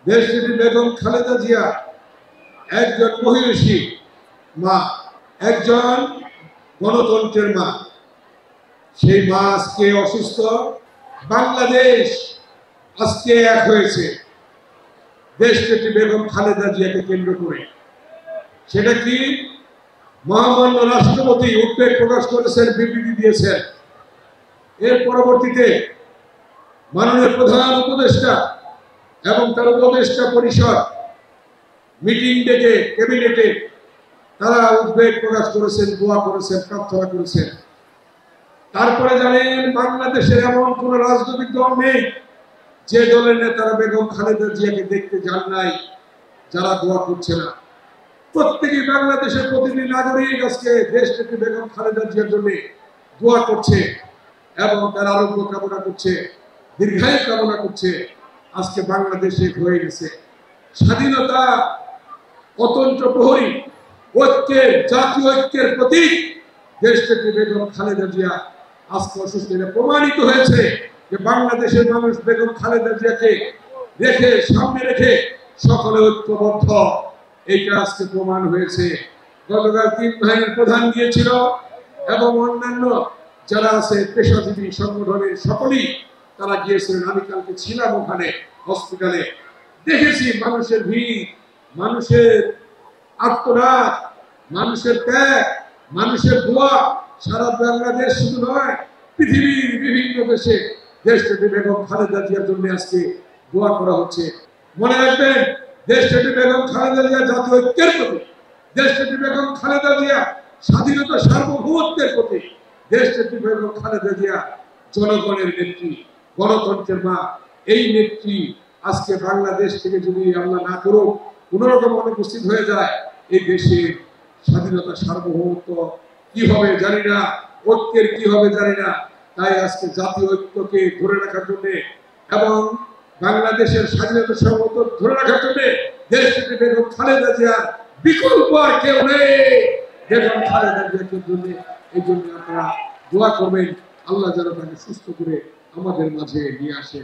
দেশনেত্রী বেগম খালেদা জিয়া একজন মহিষী মা, একজন গণতন্ত্রের মা। সেই মা আজকে অসুস্থ। বাংলাদেশ আজকে এক হয়েছে দেশনেত্রী বেগম খালেদা জিয়াকে কেন্দ্র করে। সেটা কি? মহামান্য রাষ্ট্রপতি উদ্বেগ প্রকাশ করেছেন, বিবৃতি দিয়েছেন। এর পরবর্তীতে মাননীয় প্রধান উপদেষ্টা এবং তার উপদেষ্টা পরিষদ মিটিং ডেকে ক্যাবিনেটে তারা উদ্বেগ প্রকাশ করেছেন, দোয়া করেছেন, প্রার্থনা করেছেন। তারপরে জানেন, বাংলাদেশের এমন কোন রাজনৈতিক দল নেই যে দলের নেতারা বেগম খালেদা জিয়াকে দেখতে যান নাই, যারা দোয়া করছে না। প্রত্যেকই বাংলাদেশের প্রতিটি নাগরিক আজকে দেশনেত্রী বেগম খালেদা জিয়ার জন্য দোয়া করছে এবং তার আরোগ্য কামনা করছে, দীর্ঘায়ু কামনা করছে। আজকে বাংলাদেশে হয়ে গেছে স্বাধীনতা, অতন্ত্র প্রহরী, ঐক্যের, জাতীয় ঐক্যের প্রতীক দেশনেত্রী বেগম খালেদা জিয়া আজকে অসুস্থ। প্রমাণিত হয়েছে যে বাংলাদেশের মানুষ বেগম খালেদা জিয়াকে রেখে, সামনে রেখে সকলে ঐক্যবদ্ধ। এইটা আজকে প্রমাণ হয়েছে। গতকাল 3 বাহিনীর প্রধান গিয়েছিল এবং অন্যান্য যারা আছে পেশাজীবী সংগঠনের সকলেই তারা গিয়েছিলেন। আমি কালকে ছিলাম ওখানে হসপিটালে, দেখেছি মানুষের ভিড়, মানুষের আত্মনাদ, মানুষের ত্যাগ, মানুষের দোয়া। সারা বাংলাদেশ শুধু নয়, পৃথিবীর বিভিন্ন দেশে দেশনেত্রী বেগম খালেদা জিয়ার জন্য আজকে দোয়া করা হচ্ছে। মনে রাখবেন, দেশনেত্রী বেগম খালেদা জিয়া জাতীয় ঐক্যের প্রতীক, দেশনেত্রী বেগম খালেদা জিয়া স্বাধীনতা সার্বভৌমত্বের প্রতীক, দেশনেত্রী বেগম খালেদা জিয়া জনগণের নেত্রী, গণতন্ত্রের মা। এই নেত্রী আজকে বাংলাদেশ থেকে যদি আল্লাহ না করুক কোন রকম অনুপস্থিত হয়ে যায়, এই দেশের স্বাধীনতা সার্বভৌমত্ব কি হবে জানি না, ঐক্যের কি হবে জানি না। তাই আজকে জাতীয় ঐক্যকে ধরে রাখার জন্য এবং বাংলাদেশের স্বাধীনতা সার্বভৌমত্ব ধরে রাখার জন্য দেশনেত্রী বেগম খালেদা জিয়ার বিকল্প আর কেউ নেই। বেগম খালেদা জিয়ার জন্য এই জন্য আপনারা দোয়া করবেন, আল্লাহ যেন তাকে সুস্থ করে আমাদের মাঝে নিয়ে আসে।